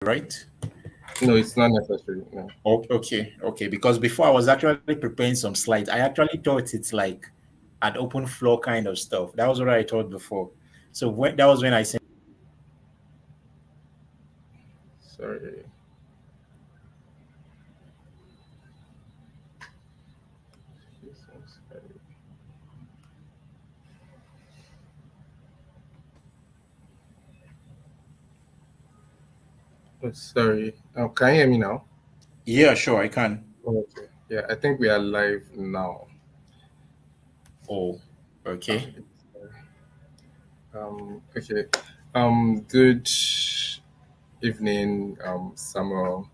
right? No, it's not necessary. No. Okay. Because before I was actually preparing some slides. I actually thought it's like an open floor kind of stuff. That was what I thought before. So that was when I sent. Sorry. Oh, sorry. Can you hear me now? Yeah, sure, I can. Okay. Yeah, I think we are live now. Oh, Ah, okay. okay. Good evening, Samuel.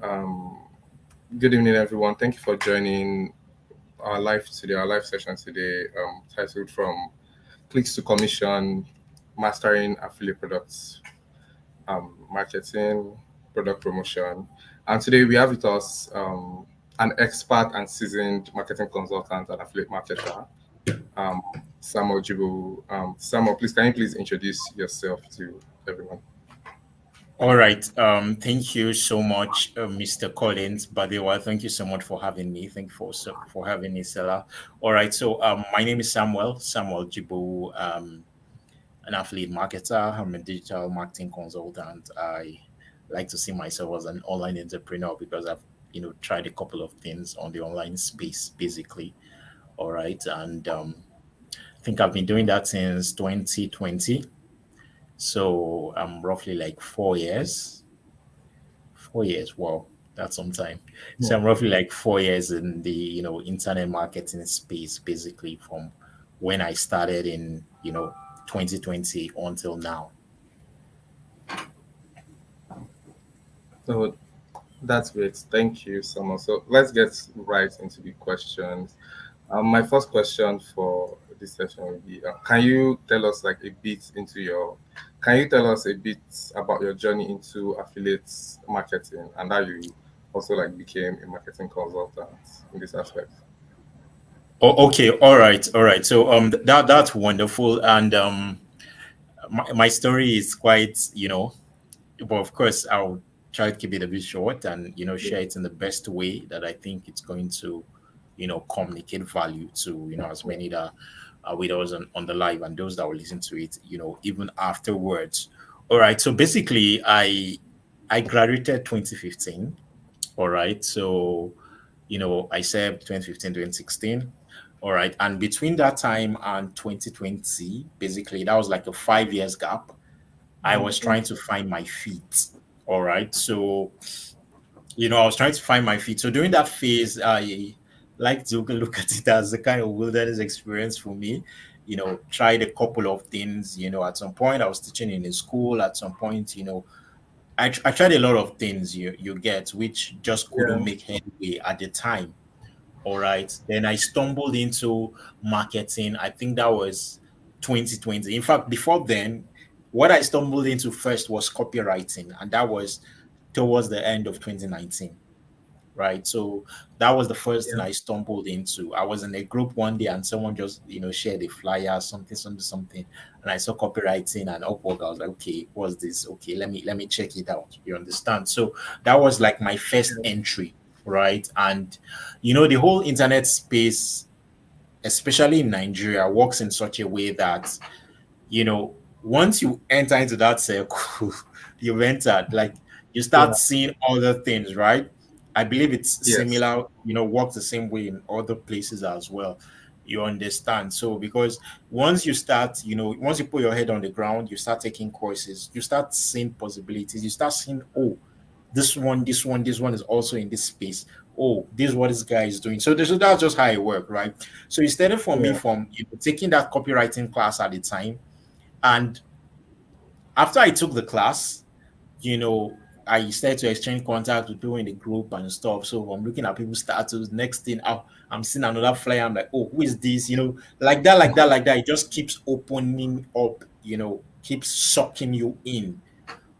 Um, good evening, everyone. Thank you for joining our live session today, titled "From Clicks to Commission: Mastering Affiliate Products, Marketing, Product Promotion." And today we have with us an expert and seasoned marketing consultant and affiliate marketer, um, Samuel Jibu. Samuel, please can you please introduce yourself to everyone? All right. Thank you so much, Mr. Collins. Badewa, thank you so much for having me. Thank you for having me, Stella. All right. So, my name is Samuel Jibu, an affiliate marketer. I'm a digital marketing consultant. I like to see myself as an online entrepreneur because I've tried a couple of things on the online space, basically. All right, and I think I've been doing that since 2020. So I'm roughly like 4 years. 4 years. Wow, that's some time. So I'm roughly like 4 years in the internet marketing space, basically from when I started in 2020 until now. So that's great. Thank you so much. So let's get right into the questions. My first question for this session will be: Can you tell us Can you tell us a bit about your journey into affiliates marketing and how you also like became a marketing consultant in this aspect? Oh, okay, all right. So that's wonderful, and my story is quite but of course I'll try to keep it a bit short and share it in the best way that I think it's going to communicate value to as many that are with us on the live and those that will listen to it even afterwards. All right, so basically I graduated 2015. All right, so I served 2015, 2016. All right, and between that time and 2020, basically that was like a 5 years gap. I was trying to find my feet. All right. So, I was trying to find my feet. So during that phase, I like to look at it as a kind of wilderness experience for me. Tried a couple of things. At some point I was teaching in a school. At some point, I tried a lot of things you get, which just couldn't Yeah. make headway at the time. All right. Then I stumbled into marketing. I think that was 2020. In fact, before then, what I stumbled into first was copywriting, and that was towards the end of 2019. Right. So that was the first thing Yeah. I stumbled into. I was in a group one day and someone just, shared a flyer, something. And I saw copywriting and Upwork. I was like, okay, what's this? Okay, let me check it out. You understand? So that was like my first entry, right? And the whole internet space, especially in Nigeria, works in such a way that, you know, once you enter into that circle, you've entered, like you Yeah. start seeing other things, right? I believe it's Yes. similar, works the same way in other places as well. You understand? So because once you start, once you put your head on the ground, you start taking courses, you start seeing possibilities, you start seeing, oh, this one is also in this space. Oh, this is what this guy is doing. So that's just how it worked, right? So it started for me Yeah. from taking that copywriting class at the time, and after I took the class, you know, I started to exchange contact with people in the group and stuff. So I'm looking at people's status. Next thing, I'm seeing another flyer. I'm like, oh, who is this? Like that, like that, like that. It just keeps opening up, keeps sucking you in.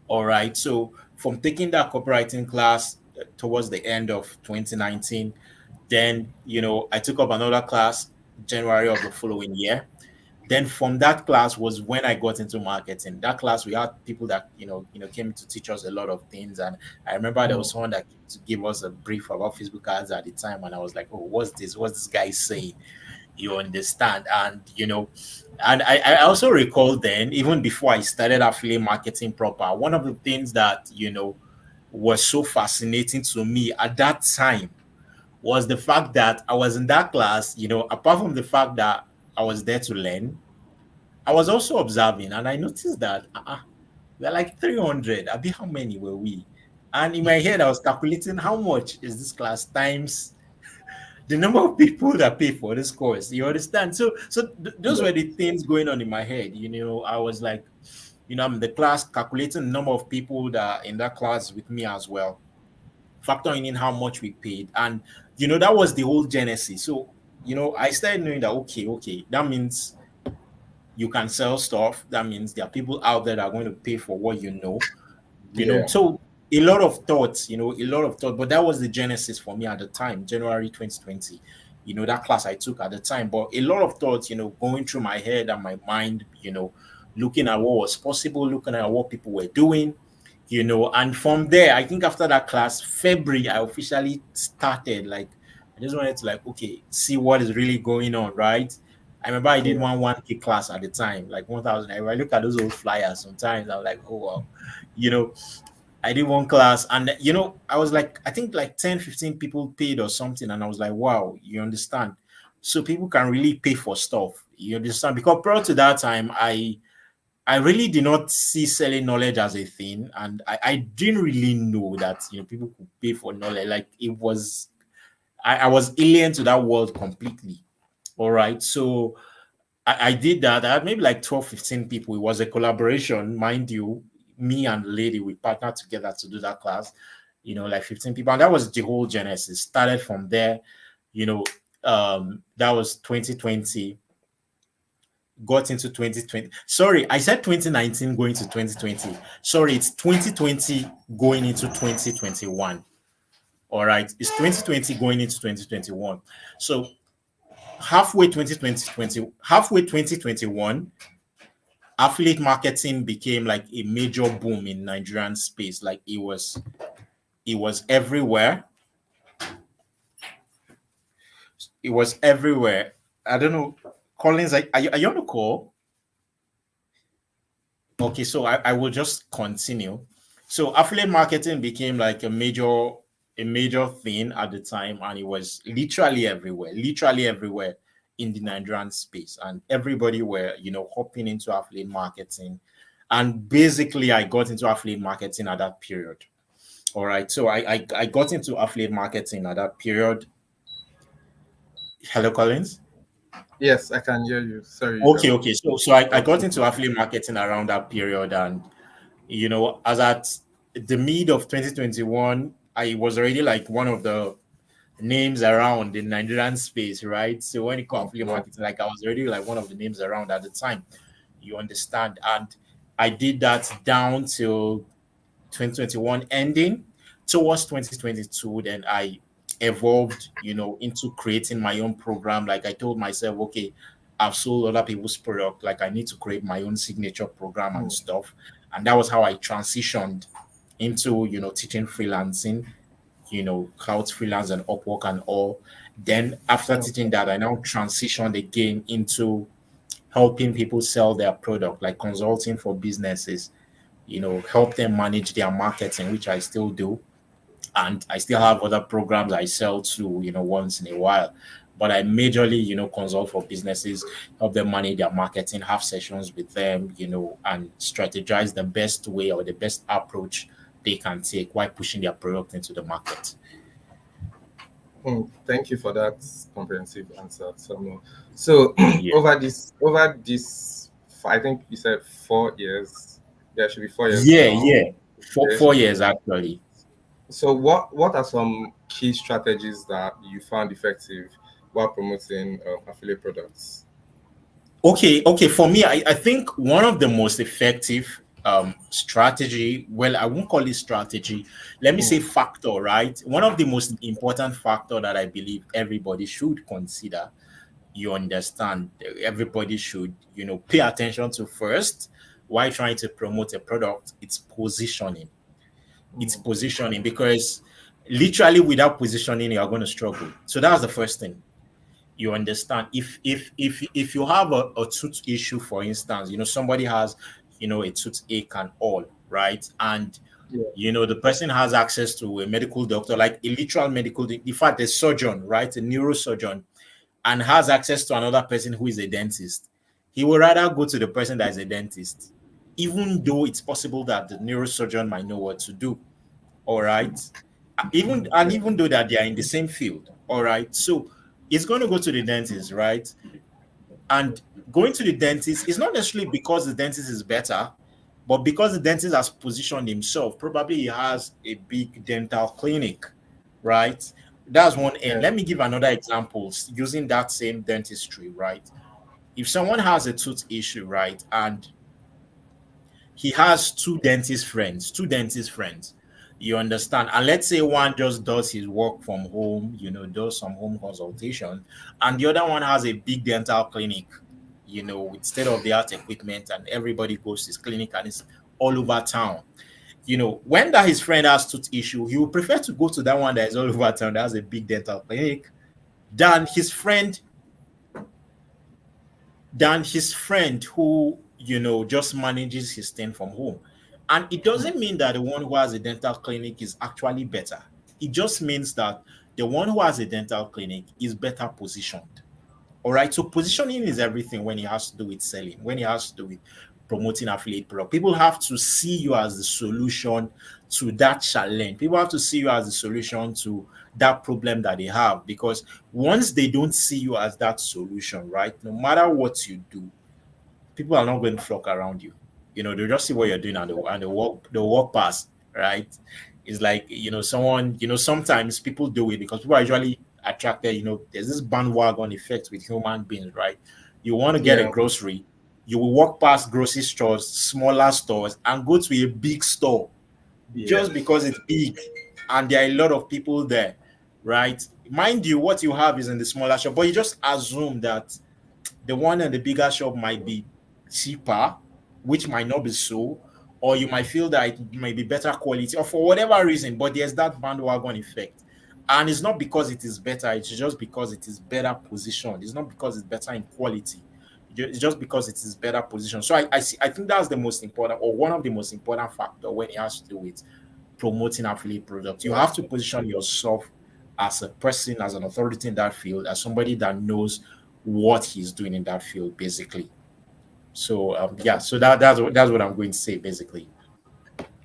All right. So from taking that copywriting class towards the end of 2019, then, I took up another class January of the following year. Then from that class was when I got into marketing. That class we had people that came to teach us a lot of things, and I remember there was Mm. someone that came to give us a brief about Facebook ads at the time, and I was like, "Oh, what's this? What's this guy saying?" You understand? And and I also recall then, even before I started affiliate marketing proper, one of the things that was so fascinating to me at that time was the fact that I was in that class, apart from the fact that I was there to learn, I was also observing, and I noticed that we're like 300. I mean, how many were we? And in my head, I was calculating how much is this class times the number of people that pay for this course. You understand? So those were Yeah. the things going on in my head. I was like, I'm in the class calculating the number of people that are in that class with me as well, factoring in how much we paid, and that was the whole genesis. So I started knowing that okay, that means you can sell stuff. That means there are people out there that are going to pay for what Yeah. so a lot of thoughts, a lot of thought, but that was the genesis for me at the time, January 2020, that class I took at the time. But a lot of thoughts, going through my head and my mind, looking at what was possible, looking at what people were doing, and from there, I think after that class, February, I officially started like, I just wanted to like, okay, see what is really going on, right? I remember I did Yeah. 1K class at the time, like 1,000. I look at those old flyers sometimes, I'm like, oh wow, you know, I did one class, and I was like, I think like 10, 15 people paid or something, and I was like, wow, you understand? So people can really pay for stuff. You understand? Because prior to that time, I really did not see selling knowledge as a thing, and I didn't really know that people could pay for knowledge. Like it was, I was alien to that world completely. All right, so I did that. I had maybe like 12, 15 people. It was a collaboration, mind you. Me and the lady, we partnered together to do that class, like 15 people. And that was the whole genesis. Started from there, you know, that was 2020, got into 2020. Sorry, I said 2019 going to 2020. Sorry, it's 2020 going into 2021. All right, it's 2020 going into 2021. So halfway 2021, affiliate marketing became like a major boom in Nigerian space. Like it was everywhere. It was everywhere. I don't know. Collins, are you on the call? Okay, so I will just continue. So affiliate marketing became like a major thing at the time, and it was literally everywhere in the Nigerian space, and everybody were hopping into affiliate marketing, and basically I got into affiliate marketing at that period. All right, so I got into affiliate marketing at that period. Hello, Collins. Yes, I can hear you. Sorry. Okay. So I Was got into affiliate marketing around that period, and as at the mid of 2021, I was already like one of the names around in Nigerian space, right? So when it comes to affiliate yeah. marketing, like I was already like one of the names around at the time, you understand? And I did that down till 2021 ending. Towards 2022, then I evolved, into creating my own program. Like I told myself, okay, I've sold other people's product, like I need to create my own signature program and Mm. stuff. And that was how I transitioned into, teaching freelancing, how to freelance and Upwork and all. Then after teaching Okay. that, I now transitioned again into helping people sell their product, like consulting for businesses, help them manage their marketing, which I still do. And I still have other programs I sell to, once in a while. But I majorly, consult for businesses, help them manage their marketing, have sessions with them, and strategize the best way or the best approach they can take while pushing their product into the market. Thank you for that comprehensive answer, Samuel. So Yeah. I think you said 4 years. Yeah, it should be 4 years Yeah, now. yeah. Four, Yes. 4 years actually. So what are some key strategies that you found effective while promoting affiliate products? Okay. For me, I think one of the most effective strategy, well, I won't call it strategy. Let me say Mm. factor, right? One of the most important factor that I believe everybody should consider you understand, everybody should, pay attention to first while trying to promote a product. It's positioning. It's Mm. positioning, because literally without positioning you are going to struggle. So that's the first thing. You understand, if you have a tooth issue, for instance, somebody has, a toothache and all, right? And Yeah. the person has access to a medical doctor, like a literal medical, in fact a surgeon, right, a neurosurgeon, and has access to another person who is a dentist. He would rather go to the person that is a dentist, even though it's possible that the neurosurgeon might know what to do. All right. Yeah. Even though that they are in the same field. All right. So it's going to go to the dentist, right? And going to the dentist is not necessarily because the dentist is better, but because the dentist has positioned himself. Probably he has a big dental clinic, right? That's one end. Yeah. Let me give another example using that same dentistry, right? If someone has a tooth issue, right, and he has two dentist friends, you understand, and let's say one just does his work from home, does some home consultation, and the other one has a big dental clinic, with state of the art equipment, and everybody goes to his clinic, and it's all over town. When that his friend has tooth issue, he would prefer to go to that one that is all over town, that has a big dental clinic, than his friend who, just manages his thing from home. And it doesn't mean that the one who has a dental clinic is actually better. It just means that the one who has a dental clinic is better positioned. All right. So positioning is everything when it has to do with selling, when it has to do with promoting affiliate product. People have to see you as the solution to that challenge. People have to see you as the solution to that problem that they have. Because once they don't see you as that solution, right, no matter what you do, people are not going to flock around you. They'll just see what you're doing, and the walk past, right? It's like, someone, sometimes people do it because people are usually attracted, there's this bandwagon effect with human beings, right? You want to get a Yeah. grocery, you will walk past grocery stores, smaller stores, and go to a big store Yeah. just because it's big and there are a lot of people there, right? Mind you, what you have is in the smaller shop, but you just assume that the one in the bigger shop might be cheaper, which might not be so, or you might feel that it might be better quality, or for whatever reason, but there's that bandwagon effect. And it's not because it is better, it's just because it is better positioned. It's not because it's better in quality. It's just because it is better position. So I think that's the most important, or one of the most important factor when it has to do with promoting affiliate products. You Yeah. have to position yourself as a person, as an authority in that field, as somebody that knows what he's doing in that field, basically. So yeah, so that's what I'm going to say, basically.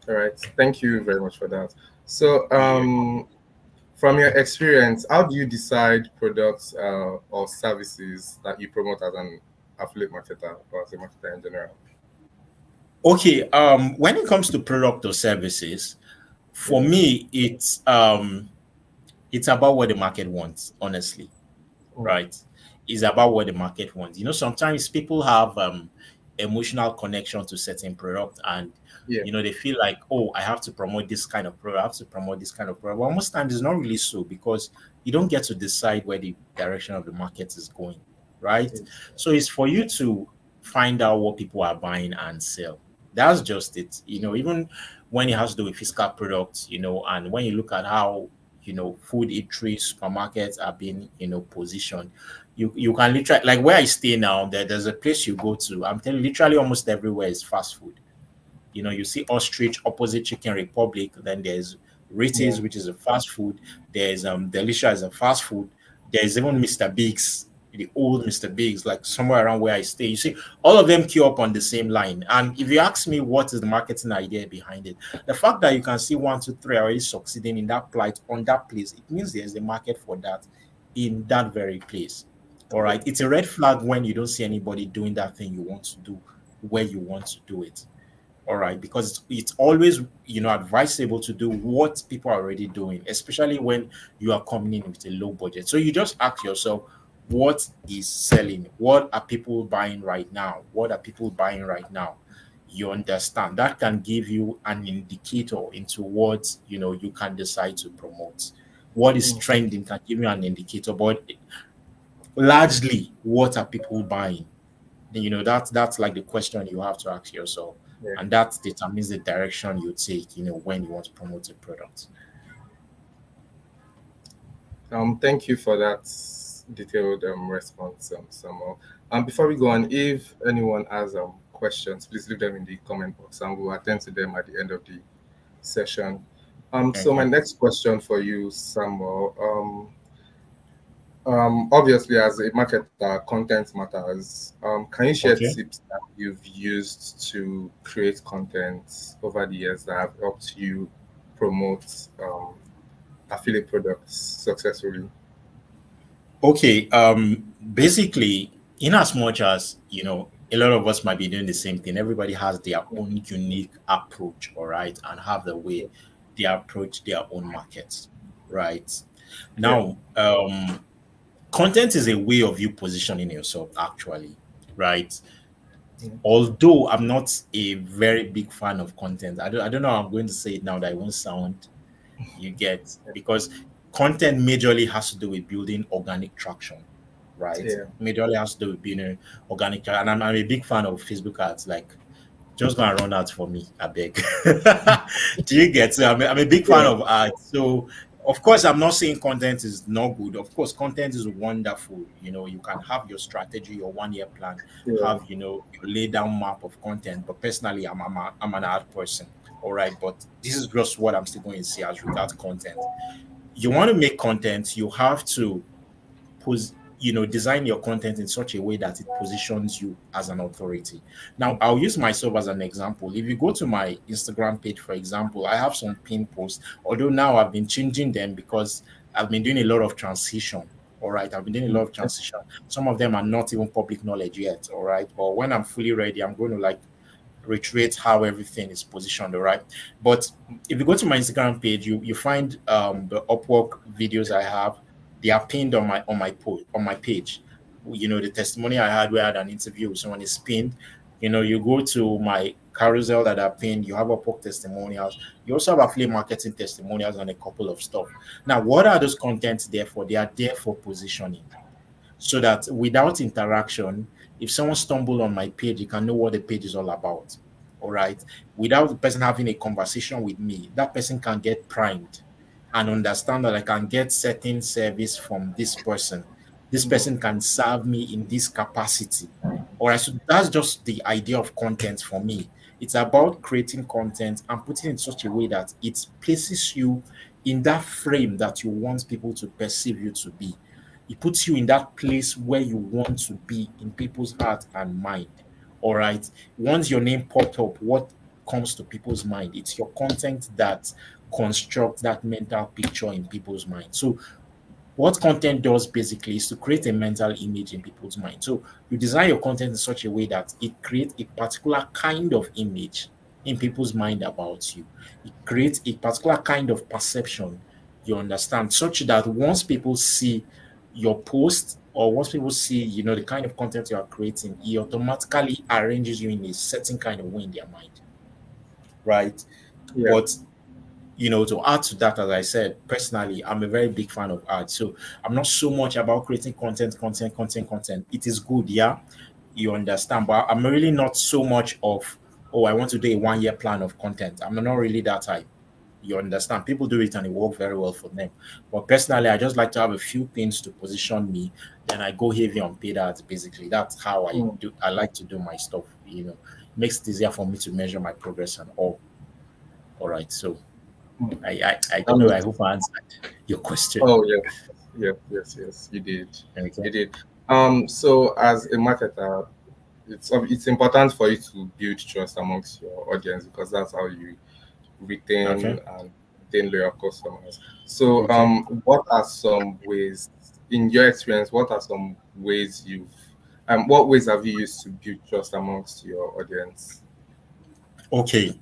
All right. Thank you very much for that. So, Yeah. from your experience, how do you decide products or services that you promote as an affiliate marketer or as a marketer in general? Okay. When it comes to product or services, for Yeah. me, it's about what the market wants, honestly, Mm. right? It's about what the market wants. Sometimes people have emotional connection to certain product, and Yeah. they feel like, oh, I have to promote this kind of product, I have to promote this kind of product. But most times it's not really so, because you don't get to decide where the direction of the market is going, right? So it's for you to find out what people are buying and sell. That's just it. Even when it has to do with physical products, and when you look at how food eateries, supermarkets are being positioned, you can literally, like where I stay now, there's a place you go to, I'm telling you, literally almost everywhere is fast food. You see Ostrich opposite Chicken Republic, then there's Yeah. Ritzy's, which is a fast food. There's Delicia is a fast food. There's even Mr. Biggs, the old Mr. Biggs, like somewhere around where I stay. You see, all of them queue up on the same line. And if you ask me what is the marketing idea behind it, the fact that you can see one, two, three already succeeding in that plight on that place, it means there's a market for that in that very place. All Yeah. right. It's a red flag when you don't see anybody doing that thing you want to do where you want to do it. All right, because it's always advisable to do what people are already doing, especially when you are coming in with a low budget. So you just ask yourself, what is selling? What are people buying right now? What are people buying right now? You understand that can give you an indicator into what you can decide to promote. What is Mm. trending can give you an indicator. But largely, what are people buying? That's like the question you have to ask yourself, Yeah. and that determines the direction you take, when you want to promote a product. Thank you for that detailed response, Samuel. Before we go on, if anyone has questions, please leave them in the comment box, and we'll attend to them at the end of the session. So my Okay. next question for you, Samuel. Obviously, as a marketer, content matters. Can you share Okay. tips that you've used to create content over the years that have helped you promote affiliate products successfully? Okay. Basically, in as much as a lot of us might be doing the same thing, everybody has their own unique approach, all right, and have the way they approach their own markets, right? Yeah. Now, content is a way of you positioning yourself, actually, right? Mm. Although I'm not a very big fan of content, I don't know how I'm going to say it now that it won't sound, you get, because content majorly has to do with building organic traction, right? Yeah. Majorly has to do with building organic traction. And I'm a big fan of Facebook ads. Like, just gonna run out for me, I beg. Do you get it? I'm a big fan Yeah. of ads. So of course I'm not saying content is not good. Of course, content is wonderful. You can have your strategy, your 1 year plan, Yeah. have your lay down map of content. But personally, I'm an ad person. All right. But this is just what I'm still going to say as regards content. You want to make content, you have to design your content in such a way that it positions you as an authority. Now, I'll use myself as an example. If you go to my Instagram page, for example, I have some pin posts, although now I've been changing them because I've been doing a lot of transition. All right, I've been doing a lot of transition. Some of them are not even public knowledge yet. All right, but when I'm fully ready, I'm going to like reiterate how everything is positioned. All right, but if you go to my Instagram page, you find the Upwork videos I have. They are pinned on my page. The testimony I had where I had an interview with someone is pinned. You go to my carousel that are pinned. You have Upwork testimonials. You also have affiliate marketing testimonials and a couple of stuff. Now, what are those contents there for? They are there for positioning, so that without interaction, if someone stumble on my page, you can know what the page is all about. All right. Without the person having a conversation with me, that person can get primed and understand that I can get certain service from this person. This Mm. person can serve me in this capacity. All right. So that's just the idea of content for me. It's about creating content and putting it in such a way that it places you in that frame that you want people to perceive you to be. It puts you in that place where you want to be in people's heart and mind. All right. Once your name popped up, what comes to people's mind? It's your content that constructs that mental picture in people's mind. So what content does basically is to create a mental image in people's mind. So you design your content in such a way that it creates a particular kind of image in people's mind about you. It creates a particular kind of perception, you understand, such that once people see your post or once people see, the kind of content you are creating, it automatically arranges you in a certain kind of way in their mind, right? Yeah. But to add to that, as I said, personally, I'm a very big fan of art. So I'm not so much about creating content. It is good, yeah, you understand. But I'm really not so much of, oh, I want to do a 1 year plan of content. I'm not really that type. You understand? People do it and it works very well for them. But personally, I just like to have a few things to position me. Then I go heavy on paid ads. Basically, that's how I Mm. do. I like to do my stuff. Makes it easier for me to measure my progress and all. All right. So Mm. I don't know. Um, I hope I answered your question. oh, yes. Yes, you did. Okay. You did. So as a marketer, it's important for you to build trust amongst your audience because that's how you retain Okay. and retain loyal customers. So, Okay. what are some ways, in your experience, what ways have you used to build trust amongst your audience? Okay.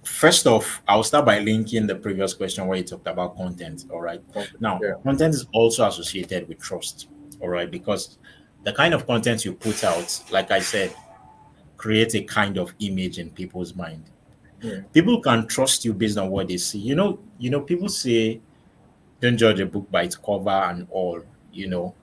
First off, I'll start by linking the previous question where you talked about content. All right. Now, Yeah. content is also associated with trust. All right, because the kind of content you put out, like I said, create a kind of image in people's mind. Yeah. People can trust you based on what they see. People say Don't judge a book by its cover and all, you know.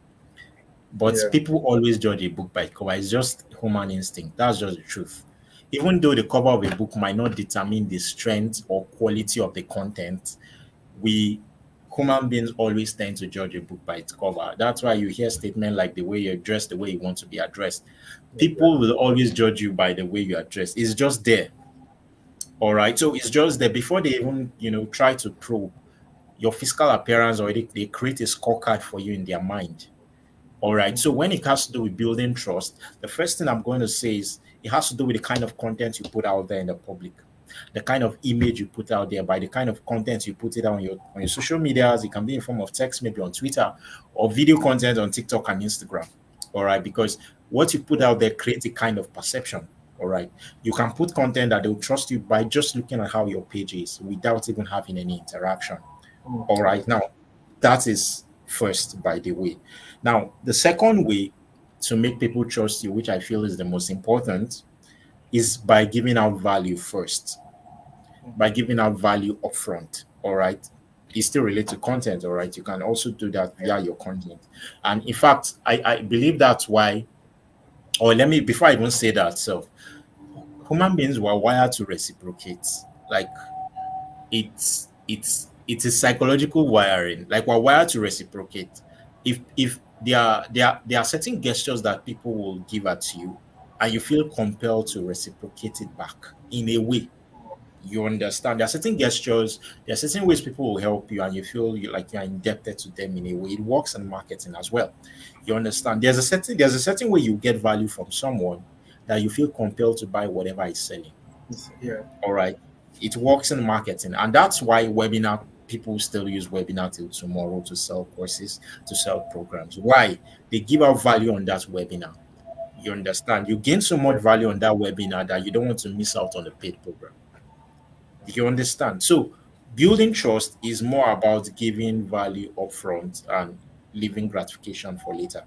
But Yeah. people always judge a book by its cover. It's just human instinct. That's just the truth. Even though the cover of a book might not determine the strength or quality of the content, we human beings always tend to judge a book by its cover. That's why you hear statements like the way you're dressed, the way you want to be addressed. Yeah. People will always judge you by the way you are dressed. It's just there. All right. So it's just there before they even, try to probe your physical appearance, or they create a scorecard for you in their mind. All right. So when it has to do with building trust, the first thing I'm going to say is it has to do with the kind of content you put out there in the public, the kind of image you put out there, by the kind of content you put it on your social medias. It can be in form of text, maybe on Twitter, or video content on TikTok and Instagram. All right, because what you put out there creates a kind of perception. All right, you can put content that they'll trust you by just looking at how your page is without even having any interaction. All Okay. right, now that is first, by the way. Now, the second way to make people trust you, which I feel is the most important, is by giving out value first, by giving out value upfront. All right. It's still related to content. All right. You can also do that Yeah. via your content. And in fact, I believe that's why, or let me, before I even say that, so human beings were wired to reciprocate. Like it's a psychological wiring. Like we're wired to reciprocate. If there are certain gestures that people will give at you, and you feel compelled to reciprocate it back in a way. You understand? There are certain gestures, there are certain ways people will help you, and you feel like you are indebted to them in a way. It works in marketing as well. You understand? There's a certain way you get value from someone that you feel compelled to buy whatever is selling. Yeah. All right. It works in marketing. And that's why webinar people still use webinar till tomorrow to sell courses, to sell programs. Why? They give out value on that webinar. You understand? You gain so much value on that webinar that you don't want to miss out on the paid program. You understand? So building trust is more about giving value upfront and leaving gratification for later.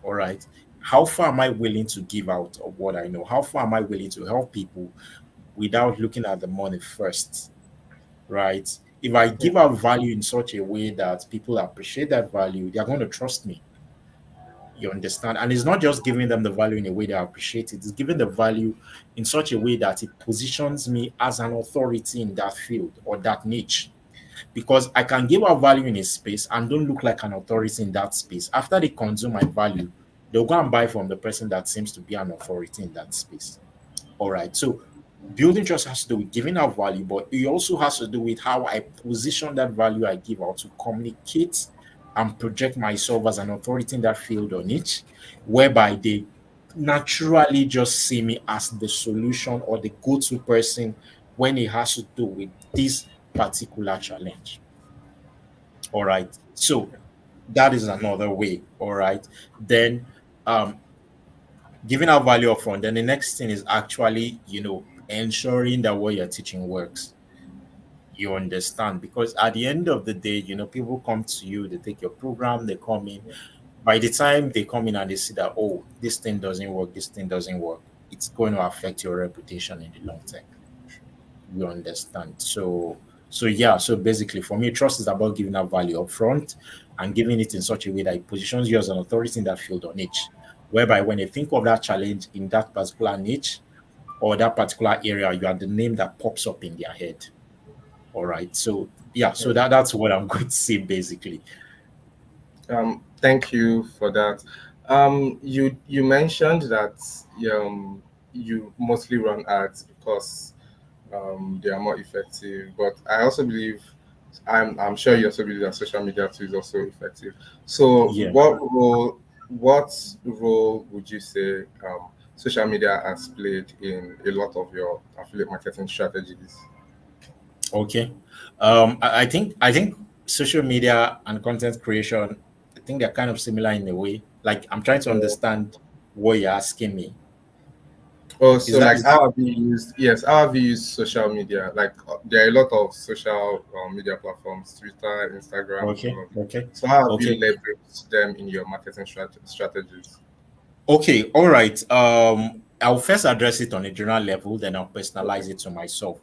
All right. How far am I willing to give out of what I know? How far am I willing to help people without looking at the money first? Right. If I Yeah. give out value in such a way that people appreciate that value, they're going to trust me. You understand? And it's not just giving them the value in a way they appreciate it, it's giving the value in such a way that it positions me as an authority in that field or that niche. Because I can give out value in a space and don't look like an authority in that space. After they consume my value, they'll go and buy from the person that seems to be an authority in that space. All right. So building trust has to do with giving out value, but it also has to do with how I position that value I give out to communicate and project myself as an authority in that field or niche, whereby they naturally just see me as the solution or the go-to person when it has to do with this particular challenge. All right. So that is another way. All right. Then um giving out value upfront. Then the next thing is actually, ensuring that what you're teaching works. You understand? Because at the end of the day, people come to you, they take your program, they come in. By the time they come in and they see that, oh, this thing doesn't work, this thing doesn't work, it's going to affect your reputation in the long term. You understand? So yeah, so basically for me, trust is about giving out value upfront and giving it in such a way that it positions you as an authority in that field or niche. Whereby when you think of that challenge in that particular niche or that particular area, you are the name that pops up in their head. All right. So yeah, so Yeah. that's what I'm going to say basically. Thank you for that. You mentioned that you mostly run ads because they are more effective. But I also believe, I'm sure you also believe that social media too is also effective. So, Yeah. what role would you say social media has played in a lot of your affiliate marketing strategies? Okay. I think social media and content creation, I think they're kind of similar in a way. Like I'm trying to Yeah. understand what you're asking me. Oh, Is so that like is how have you used? Yes, how have you used social media? Like there are a lot of social media platforms, Twitter, Instagram, and okay? all of it. Okay. So how have you Okay. leveraged them in your marketing strategies? Okay. All right. I'll first address it on a general level, then I'll Okay. personalize it to myself.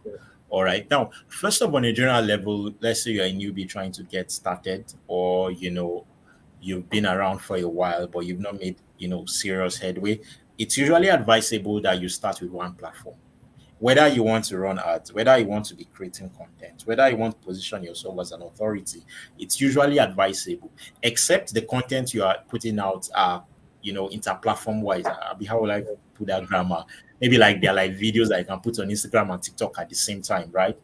All right. Now, first of all, on a general level, let's say you're a newbie trying to get started, or you've been around for a while, but you've not made serious headway. It's usually advisable that you start with one platform. Whether you want to run ads, whether you want to be creating content, whether you want to position yourself as an authority, it's usually advisable. Except the content you are putting out are, inter-platform wise. How will I put that grammar? Maybe like they're like videos that I can put on Instagram and TikTok at the same time, right?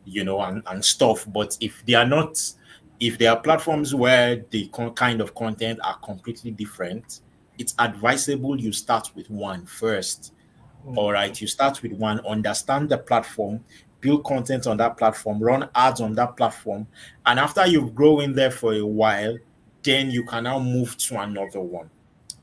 And stuff. But if there are platforms where the kind of content are completely different, it's advisable you start with one first. All right, you start with one, understand the platform, build content on that platform, run ads on that platform, and after you've grown there for a while, then you can now move to another one.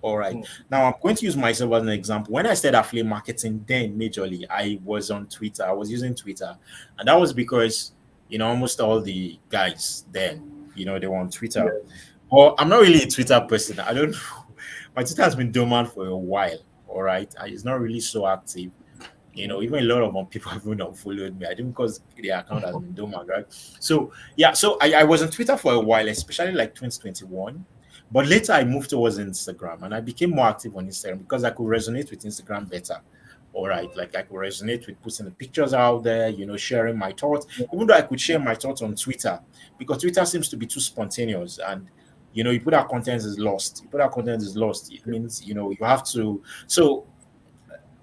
All right. Now I'm going to use myself as an example. When I started affiliate marketing, then majorly I was on Twitter. I was using Twitter, and that was because almost all the guys then they were on Twitter. Well, I'm not really a Twitter person. I don't. My Twitter has been dormant for a while. All right, and it's not really so active. Even a lot of people have even unfollowed me. I think because their account has been dormant, right? So yeah, so I was on Twitter for a while, especially like 2021. But later I moved towards Instagram and I became more active on Instagram because I could resonate with Instagram better. All right, like I could resonate with putting the pictures out there, sharing my thoughts, even though I could share my thoughts on Twitter because Twitter seems to be too spontaneous and you put out content is lost. You put out content is lost. It means you have to. So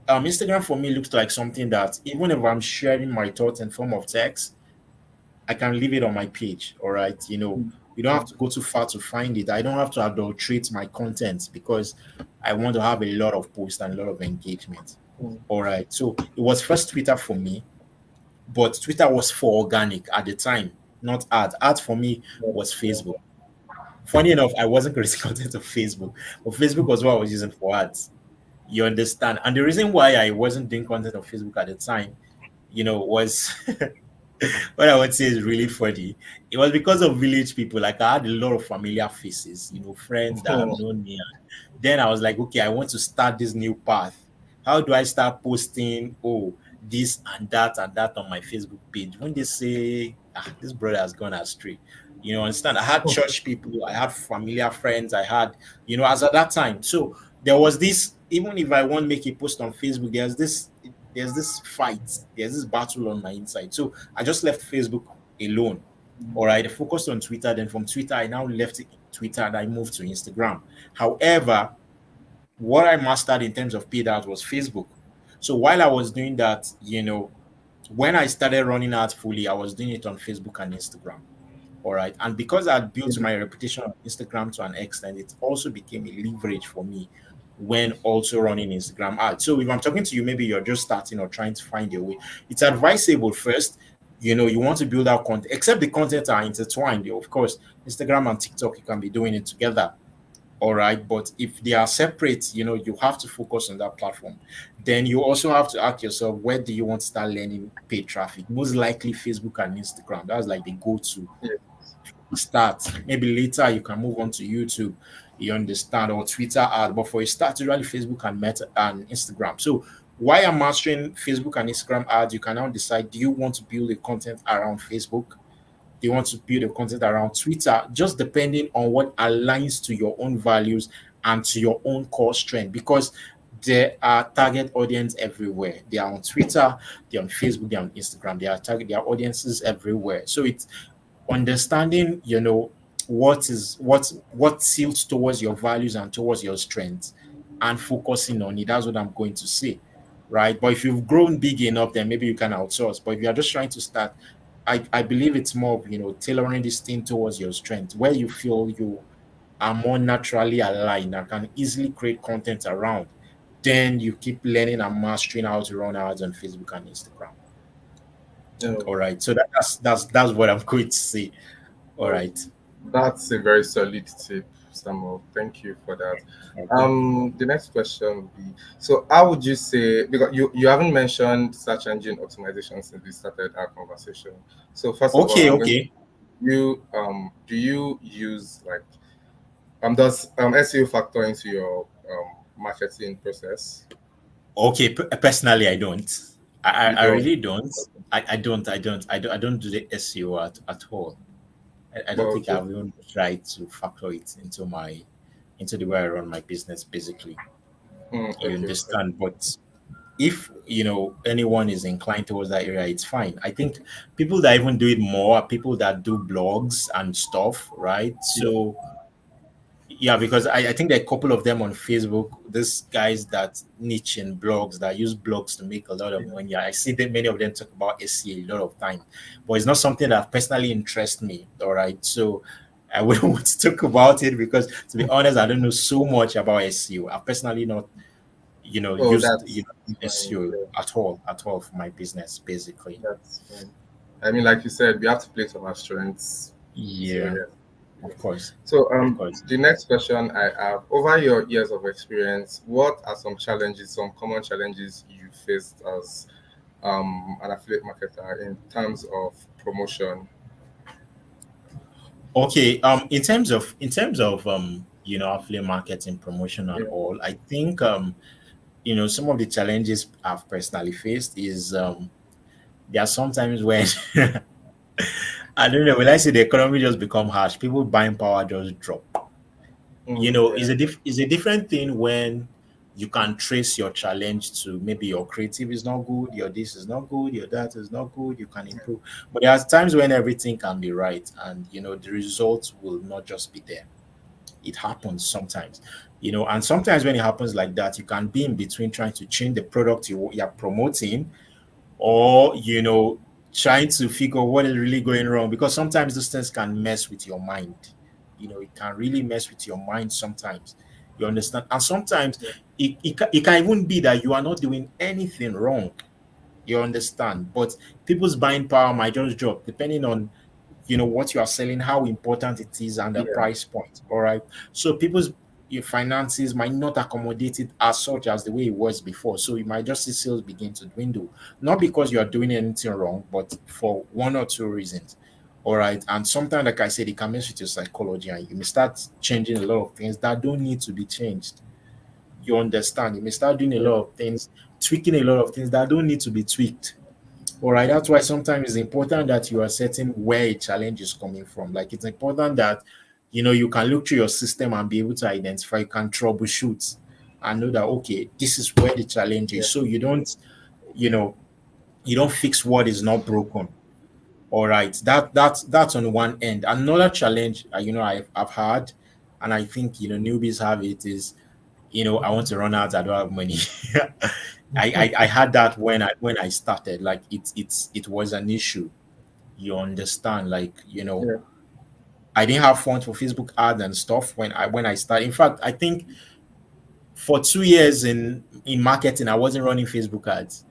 Instagram for me looks like something that even if I'm sharing my thoughts in form of text, I can leave it on my page. All right, you don't have to go too far to find it. I don't have to adulterate my content because I want to have a lot of posts and a lot of engagement. All right, so it was first Twitter for me, but Twitter was for organic at the time, not ads. Ads for me was Facebook. Funny enough, I wasn't creating content on Facebook, but Facebook was what I was using for ads. You understand? And the reason why I wasn't doing content on Facebook at the time, was what I would say is really funny. It was because of village people. Like I had a lot of familiar faces, friends that have known me. And then I was like, okay, I want to start this new path. How do I start posting? Oh, this and that on my Facebook page. When they say, this brother has gone astray, understand? I had church people, I had familiar friends, I had, as at that time. So there was this, even if I want to make a post on Facebook, there's this fight, there's this battle on my inside. So I just left Facebook alone. All right, I focused on Twitter. Then from Twitter, I now left Twitter and I moved to Instagram. However, what I mastered in terms of paid ads was Facebook. So while I was doing that, when I started running ads fully, I was doing it on Facebook and Instagram. All right. And because I had built my reputation on Instagram to an extent, it also became a leverage for me when also running Instagram ads. So if I'm talking to you, maybe you're just starting or trying to find your way, it's advisable first, you want to build out content, except the content are intertwined. Of course, Instagram and TikTok, you can be doing it together. All right. But if they are separate, you have to focus on that platform. Then you also have to ask yourself, where do you want to start learning paid traffic? Most likely Facebook and Instagram. That's like the go-to start. Maybe later you can move on to YouTube, you understand, or Twitter ad. But for a start, usually Facebook and Meta and Instagram. So while I'm mastering Facebook and Instagram ads, you can now decide, do you want to build a content around Facebook? Do you want to build a content around Twitter? Just depending on what aligns to your own values and to your own core strength. Because there are target audience everywhere. They are on Twitter, they're on Facebook, they're on Instagram. They are target their audiences everywhere. So it's understanding, what tilts towards your values and towards your strengths and focusing on it. That's what I'm going to say. Right. But if you've grown big enough, then maybe you can outsource. But if you're just trying to start, I believe it's more of tailoring this thing towards your strength, where you feel you are more naturally aligned and can easily create content around. Then you keep learning and mastering how to run ads on Facebook and Instagram. All right. So that's what I'm going to say. All right. That's a very solid tip, Samuel. Thank you for that. Okay. The next question would be, so how would you say, because you haven't mentioned search engine optimization since we started our conversation. So first of all, Okay. I'm going to Okay. do you use like does SEO factor into your marketing process? Okay. Personally, I don't. You I don't. really don't. I don't do the SEO at all. I But don't think okay. I've even tried to factor it into my into the way I run my business. Basically, you Okay. understand. But if anyone is inclined towards that area, it's fine. I think people that even do it more are people that do blogs and stuff, right? Yeah. So yeah, because I think there are a couple of them on Facebook. These guys that niche in blogs that use blogs to make a lot of Yeah. money. I see that many of them talk about SEO a lot of time, but it's not something that personally interests me. All right, so I wouldn't want to talk about it because, to be honest, I don't know so much about SEO. I've personally not, Oh, used that's fine. SEO Yeah, at all for my business, basically. that's fine. I mean, like you said, we have to play to our strengths. So Yeah, yeah. of course, So of course. the next question I have: over your years of experience, what are some challenges, some common challenges you faced as an affiliate marketer in terms of promotion? Okay, in terms of affiliate marketing, promotion and Yeah. all, I think some of the challenges I've personally faced is there are sometimes when I don't know, when I say the economy just become harsh, people buying power just drop. It's Yeah. it's a different thing when you can trace your challenge to maybe your creative is not good, your this is not good, your that is not good, you can improve. But there are times when everything can be right and the results will not just be there. It happens sometimes, and sometimes when it happens like that, you can be in between trying to change the product you're promoting, or trying to figure what is really going wrong, because sometimes those things can mess with your mind. It can really mess with your mind sometimes. You understand? And sometimes Yeah. it can even be that you are not doing anything wrong. You understand? But people's buying power might just drop depending on what you are selling, how important it is, and the Yeah. price point. All right. So people's your finances might not accommodate it as such as the way it was before. So you might just see sales begin to dwindle. Not because you are doing anything wrong, but for one or two reasons. All right. And sometimes, like I said, it can mess with your psychology and you may start changing a lot of things that don't need to be changed. You understand? You may start doing a Yeah. lot of things, tweaking a lot of things that don't need to be tweaked. All right, that's why sometimes it's important that you are certain where a challenge is coming from. Like it's important that you can look through your system and be able to identify, you can troubleshoot and know that okay, this is where the challenge Yeah. is. So you know, you don't fix what is not broken. All right, that's on one end. Another challenge, I've had, and I think newbies have it is I want to run out, I don't have money. I had that when I started. Like it was an issue. You understand? Like, Yeah. I didn't have funds for Facebook ads and stuff when I started. In fact, I think for 2 years in marketing, I wasn't running Facebook ads.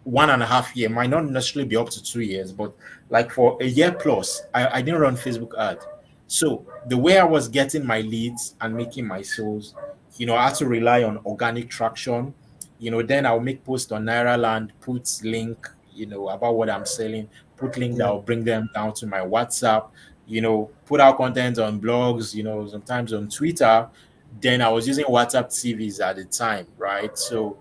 1.5 year might not necessarily be up to 2 years, but like for a year plus, I didn't run Facebook ad. So the way I was getting my leads and making my sales, I had to rely on organic traction. Then I'll make posts on Nairaland, put link, about what I'm selling, put link that Yeah. will bring them down to my WhatsApp, put out content on blogs, sometimes on Twitter. Then I was using WhatsApp TVs at the time, right? So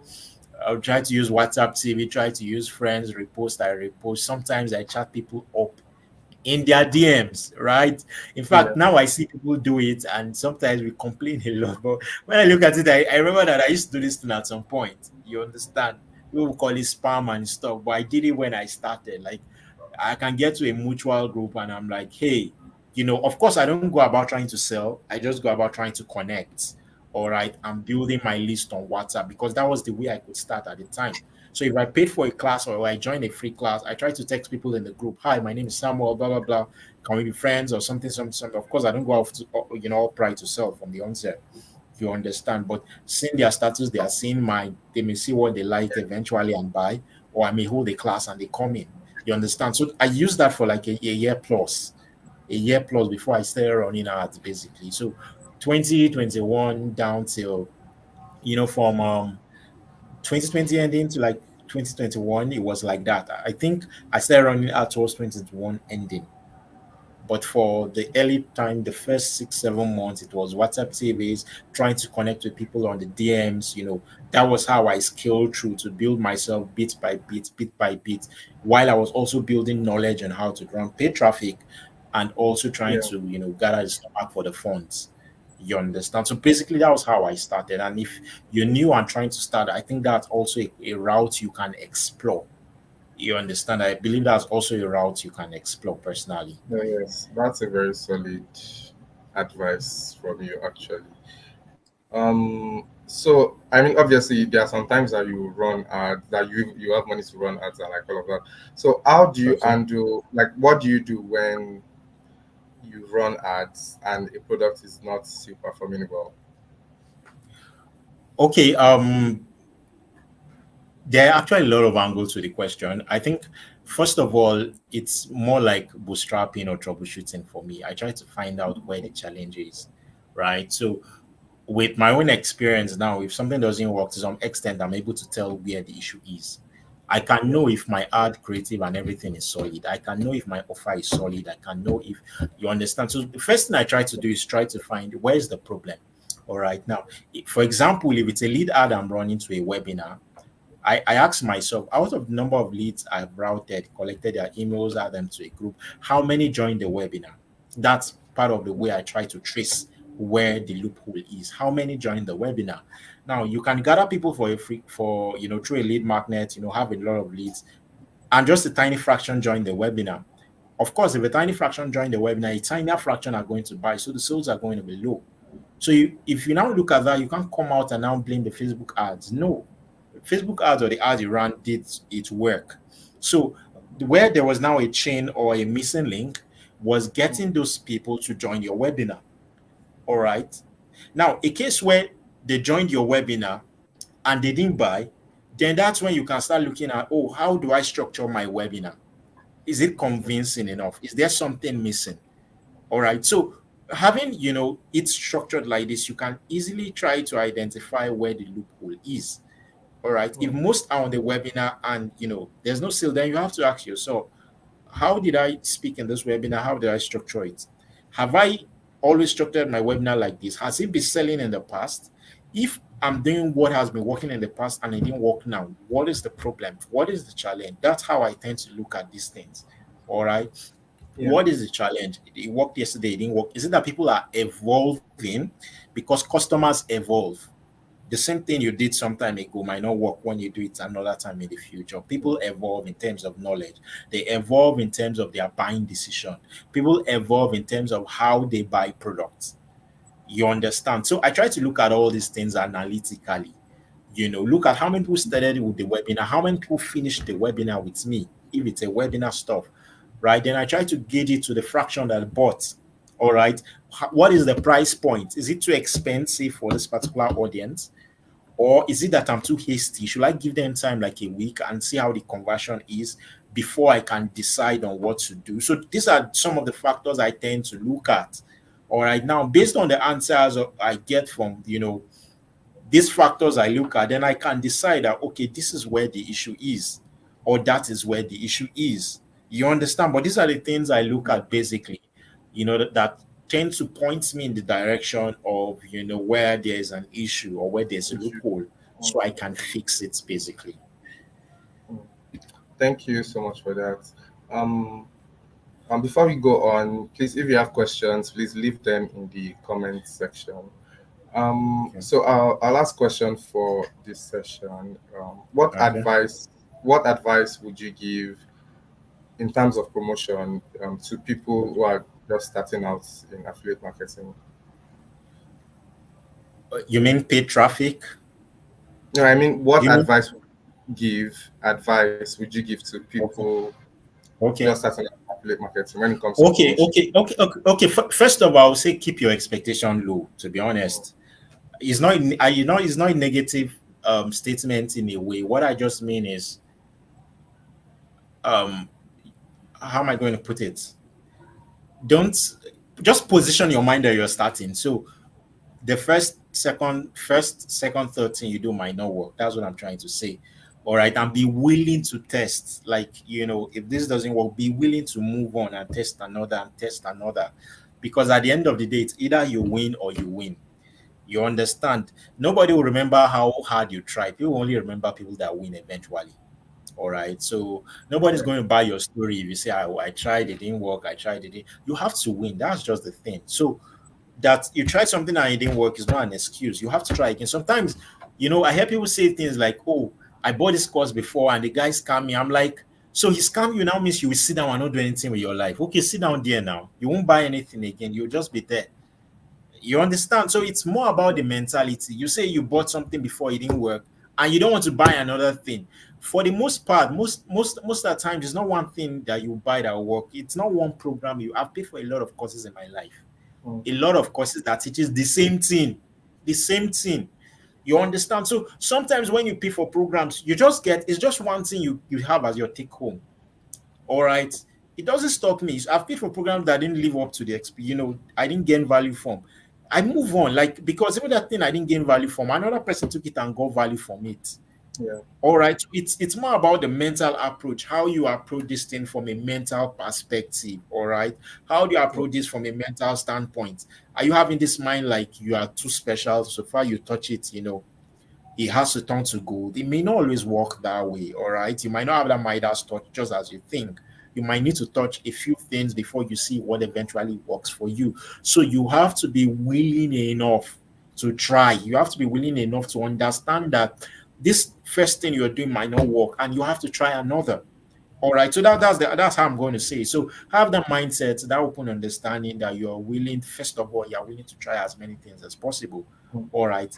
I'll try to use WhatsApp TV, try to use friends, repost, I repost. Sometimes I chat people up in their DMs, right? In Yeah. fact, now I see people do it and sometimes we complain a lot. But when I look at it, I remember that I used to do this thing at some point. You understand? People will call it spam and stuff, but I did it when I started. Like I can get to a mutual group and I'm like, hey, of course I don't go about trying to sell. I just go about trying to connect. All right. I'm building my list on WhatsApp because that was the way I could start at the time. So if I paid for a class or I joined a free class, I try to text people in the group. Hi, my name is Samuel, blah, blah, blah. Can we be friends or something, something. Of course, I don't go off to, all price to sell from the onset. You understand? But seeing their status, they are seeing mine. They may see what they like eventually and buy, or I may hold a class and they come in. You understand? So I used that for like a year plus before I started running ads, basically. So 2021 down till from 2020 ending to like 2021, it was like that. I think I started running ads towards 2021 ending. But for the early time, the first 6, 7 months, it was WhatsApp TVs, trying to connect with people on the DMs. That was how I scaled through to build myself bit by bit, while I was also building knowledge on how to run paid traffic and also trying Yeah. to, gather the stomach for the funds. You understand? So basically, that was how I started. And if you're new and trying to start, I think that's also a route you can explore. You understand? I believe that's also a route you can explore personally. Yes, that's a very solid advice from you, actually. So I mean, obviously, there are some times that you run ads, that you have money to run ads and like all of that. So how do you Okay. handle, like, what do you do when you run ads and a product is not still performing well? Okay. There are actually a lot of angles to the question. I think, first of all, it's more like bootstrapping or troubleshooting for me. I try to find out where the challenge is, right? So, with my own experience now, if something doesn't work to some extent, I'm able to tell where the issue is. I can Yeah. know if my ad creative and everything is solid. I can know if my offer is solid. I can know if you understand. So the first thing I try to do is try to find where is the problem. All right. Now, for example, if it's a lead ad I'm running to a webinar, I ask myself, out of the number of leads I've routed, collected their emails, add them to a group, how many joined the webinar? That's part of the way I try to trace where the loophole is. How many joined the webinar? Now you can gather people for a free for through a lead magnet, have a lot of leads, and just a tiny fraction join the webinar. Of course, if a tiny fraction join the webinar, a tinier fraction are going to buy, so the sales are going to be low. So if you now look at that, you can't come out and now blame the Facebook ads. No, Facebook ads or the ads you ran did its work. So where there was now a chain or a missing link was getting those people to join your webinar. All right. Now, a case where they joined your webinar and they didn't buy, then that's when you can start looking at, oh, how do I structure my webinar? Is it convincing enough? Is there something missing? All right. So having, it structured like this, you can easily try to identify where the loophole is. All right. If Mm. most are on the webinar and there's no sale, then you have to ask yourself, how did I speak in this webinar? How did I structure it? Have I always structured my webinar like this? Has it been selling in the past? If I'm doing what has been working in the past and it didn't work now, what is the problem? What is the challenge? That's how I tend to look at these things. All right. Yeah. What is the challenge? It worked yesterday, it didn't work. Is it that people are evolving because customers evolve? The same thing you did some time ago might not work when you do it another time in the future. People evolve in terms of knowledge. They evolve in terms of their buying decision. People evolve in terms of how they buy products. You understand? So I try to look at all these things analytically. Look at how many people started with the webinar, how many people finished the webinar with me, if it's a webinar stuff, right? Then I try to gauge it to the fraction that bought. All right. What is the price point? Is it too expensive for this particular audience? Or is it that I'm too hasty? Should I give them time like a week and see how the conversion is before I can decide on what to do? So these are some of the factors I tend to look at. All right. Now, based on the answers I get from, these factors I look at, then I can decide that, okay, this is where the issue is, or that is where the issue is. You understand? But these are the things I look Yeah. at basically, that tend to point me in the direction of, where there is an issue or where there's a Issue. loophole Mm. so I can fix it basically. Mm. Thank you so much for that. Um, before we go on, please, if you have questions, please leave them in the comment section. Okay. So our last question for this session: Okay. what advice would you give in terms of promotion to people who are just starting out in affiliate marketing? You mean paid traffic? No, I mean, Do you mean? advice would you give to Okay. people just Okay. starting out in affiliate marketing when it comes to Okay. promotion? Okay. Okay. Okay. Okay. First of all, I would say keep your expectation low. To be honest, it's not a negative statement in a way. What I just mean is, um how am I going to put it? Don't just position your mind that you're starting. So the first, second, third thing you do might not work. That's what I'm trying to say. all right, and be willing to test. Like, if this doesn't work, be willing to move on and test another and test another. Because at the end of the day, it's either you win or you win. You understand? Nobody will remember how hard you tried. People only remember people that win eventually. All right. So nobody's going to buy your story if you say, I tried, it didn't work. I tried it. You have to win. That's just the thing. So that you tried something and it didn't work is not an excuse. You have to try again. Sometimes, I hear people say things like, oh, I bought this course before and the guy scammed me. I'm like, so he scammed you now means you will sit down and not do anything with your life. Okay, sit down there now. You won't buy anything again. You'll just be there. You understand? So it's more about the mentality. You say you bought something before it didn't work, and you don't want to buy another thing. For the most part, most of the time, it's not one thing that you buy that will work. It's not one program. I've paid for a lot of courses in my life. A lot of courses that teaches the same thing. The same thing. You understand? So sometimes when you pay for programs, it's just one thing you have as your take home. All right. It doesn't stop me. I've paid for programs that didn't live up to the I didn't gain value from. I move on, like, because even that thing I didn't gain value from, another person took it and got value from it. Yeah. All right. It's more about the mental approach, how you approach this thing from a mental perspective. All right. How do you approach this from a mental standpoint? Are you having this mind like you are too special? So far you touch it, it has to turn to gold. It may not always work that way. All right. You might not have that Midas touch just as you think. You might need to touch a few things before you see what eventually works for you. So you have to be willing enough to try. You have to be willing enough to understand that this first thing you're doing might not work, and you have to try another. All right. So that's how I'm going to say. So have that mindset, that open understanding that you're willing. First of all, you're willing to try as many things as possible. All right.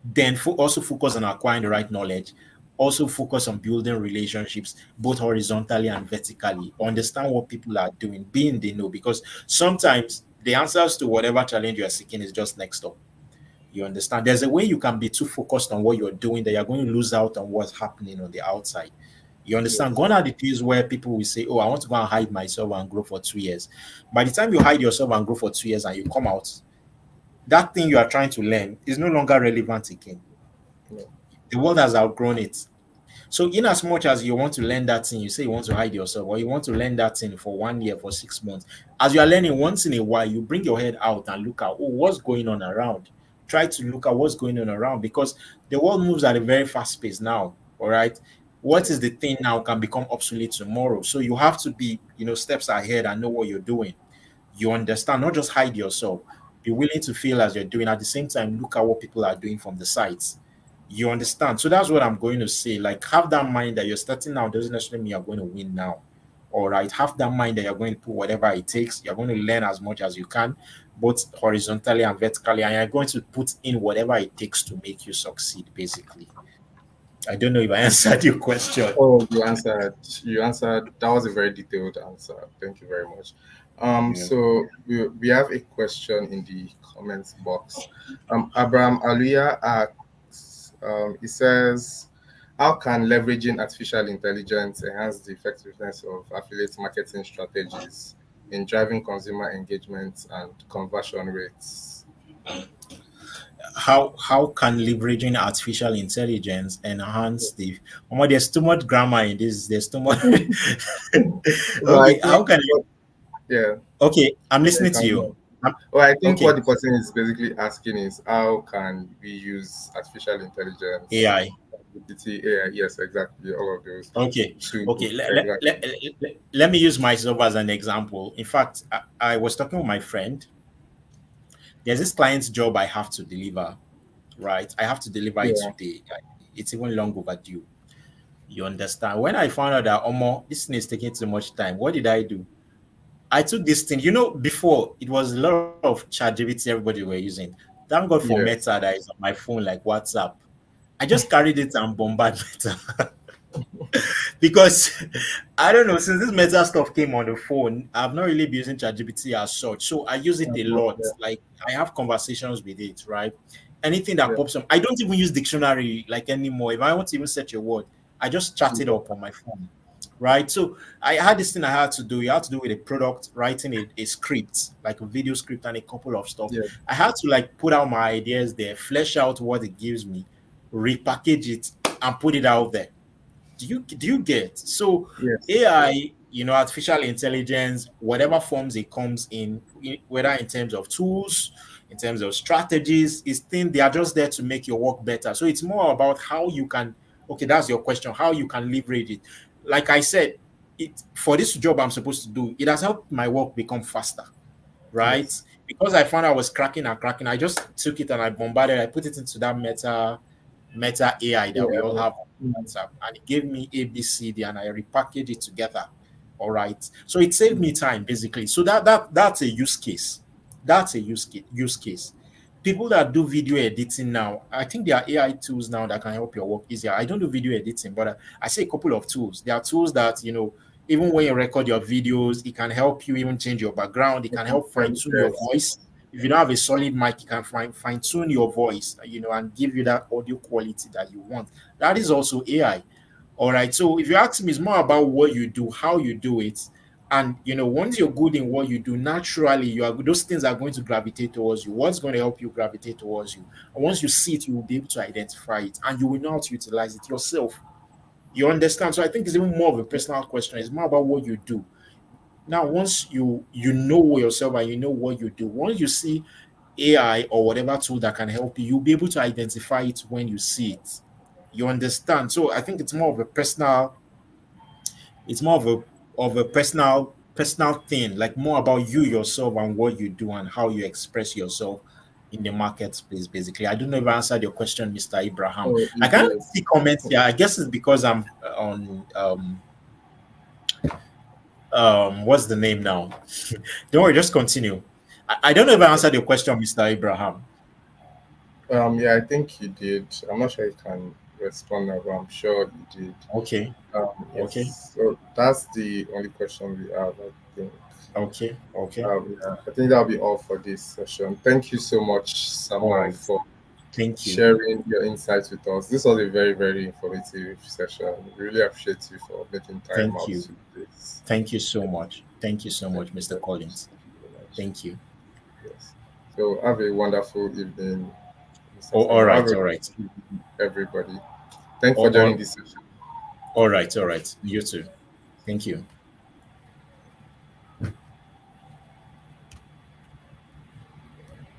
Then also focus on acquiring the right knowledge. Also focus on building relationships both horizontally and vertically. Understand what people are doing, be in the know, because sometimes the answers to whatever challenge you are seeking is just next door. You understand? There's a way you can be too focused on what you're doing that you're going to lose out on what's happening on the outside. You understand? Gone are the days where people will say, oh, I want to go and hide myself and grow for 2 years. By the time you hide yourself and grow for 2 years and you come out, that thing you are trying to learn is no longer relevant again. The world has outgrown it. So, in as much as you want to learn that thing, you say you want to hide yourself, or you want to learn that thing for 1 year, for 6 months. As you are learning once in a while, you bring your head out and look at, oh, what's going on around. Try to look at what's going on around, because the world moves at a very fast pace now. All right. What is the thing now can become obsolete tomorrow. So you have to be, steps ahead and know what you're doing. You understand? Not just hide yourself. Be willing to feel as you're doing. At the same time, look at what people are doing from the sides. You understand? So that's what I'm going to say. Like, have that mind that you're starting now doesn't necessarily mean you're going to win now. All right. Have that mind that you're going to put whatever it takes. You're going to learn as much as you can, both horizontally and vertically, and you're going to put in whatever it takes to make you succeed, basically. I don't know if I answered your question. Oh, you answered. You answered. That was a very detailed answer. Thank you very much. So we have a question in the comments box. Abraham Aluya asks, he says, how can leveraging artificial intelligence enhance the effectiveness of affiliate marketing strategies in driving consumer engagement and conversion rates? How can leveraging artificial intelligence enhance the there's too much grammar in this, there's too much. Okay, how can you? Yeah. Okay, I'm listening to you. Well, I think Okay. what the person is basically asking is how can we use artificial intelligence, AI. AI, yes, exactly, all of those. Okay. Okay. Exactly. Let me use myself as an example. In fact, I was talking with my friend. There's this client's job I have to deliver, right? I have to deliver it Yeah. today. It's even long overdue. You understand? When I found out that this thing is taking too much time, what did I do? I took this thing. Before it was a lot of ChatGPT everybody were using. Thank God for Yes. Meta that is on my phone, like WhatsApp. I just carried it and bombarded Meta. Because I don't know, since this Meta stuff came on the phone, I've not really been using ChatGPT as such. So I use it a lot. Yeah. Like, I have conversations with it, right? Anything that Yeah. pops up, I don't even use dictionary like anymore. If I want to even search a word, I just chat it up on my phone. Right. So I had this thing I had to do. You had to do with a product, writing a script, like a video script and a couple of stuff. Yeah. I had to like put out my ideas there, flesh out what it gives me, repackage it, and put it out there. Do you get? So Yes. AI, artificial intelligence, whatever forms it comes in, whether in terms of tools, in terms of strategies, is thing they are just there to make your work better. So it's more about how you can, okay, that's your question, how you can leverage it. Like I said, it for this job I'm supposed to do, it has helped my work become faster, right? Yes. Because I found I was cracking and cracking, I just took it and I bombarded, I put it into that Meta AI that we Yeah. all have on Mm. WhatsApp, and it gave me ABCD, and I repackaged it together. All right, so it saved me time basically. So that's a use case. That's a use case. People that do video editing now, I think there are AI tools now that can help your work easier. I don't do video editing, but I say a couple of tools. There are tools that even when you record your videos, it can help you even change your background. It can help fine tune your Yes. voice. If you don't have a solid mic, you can fine tune your voice, and give you that audio quality that you want. That is also AI. All right. So if you ask me, it's more about what you do, how you do it. And once you're good in what you do, naturally those things are going to gravitate towards you. What's going to help you gravitate towards you? And once you see it, you will be able to identify it and you will know how to utilize it yourself. You understand? So I think it's even more of a personal question. It's more about what you do. Now, once you know yourself and you know what you do, once you see AI or whatever tool that can help you, you'll be able to identify it when you see it. You understand? So I think it's more of a personal thing, like more about you yourself and what you do and how you express yourself in the marketplace. Basically, I don't know if I answered your question, Mr. Abraham. Oh, I you can't did. see comments here. I guess it's because I'm on what's the name now? Don't worry, just continue. I don't know if I answered your question, Mr. Abraham. Yeah, I think you did. I'm not sure you can respond now, but I'm sure you did. Okay, okay, Yes. So that's the only question we have, I think. okay. Yeah, I think that'll be all for this session. Thank you so much, All Samuel, right. for Thank you. sharing your insights with us. This was a very, very informative session. We really appreciate you for making time Thank out you. to do this. Thank you so much. Thank you so Thank much, you Mr. very much. Collins. Thank you very much. Thank you. Yes. So have a wonderful evening, Mr. Oh, all Samuel. Have right, a all right. wonderful evening, everybody. Thanks for All, joining all, this session. all right, all right. You too. Thank you.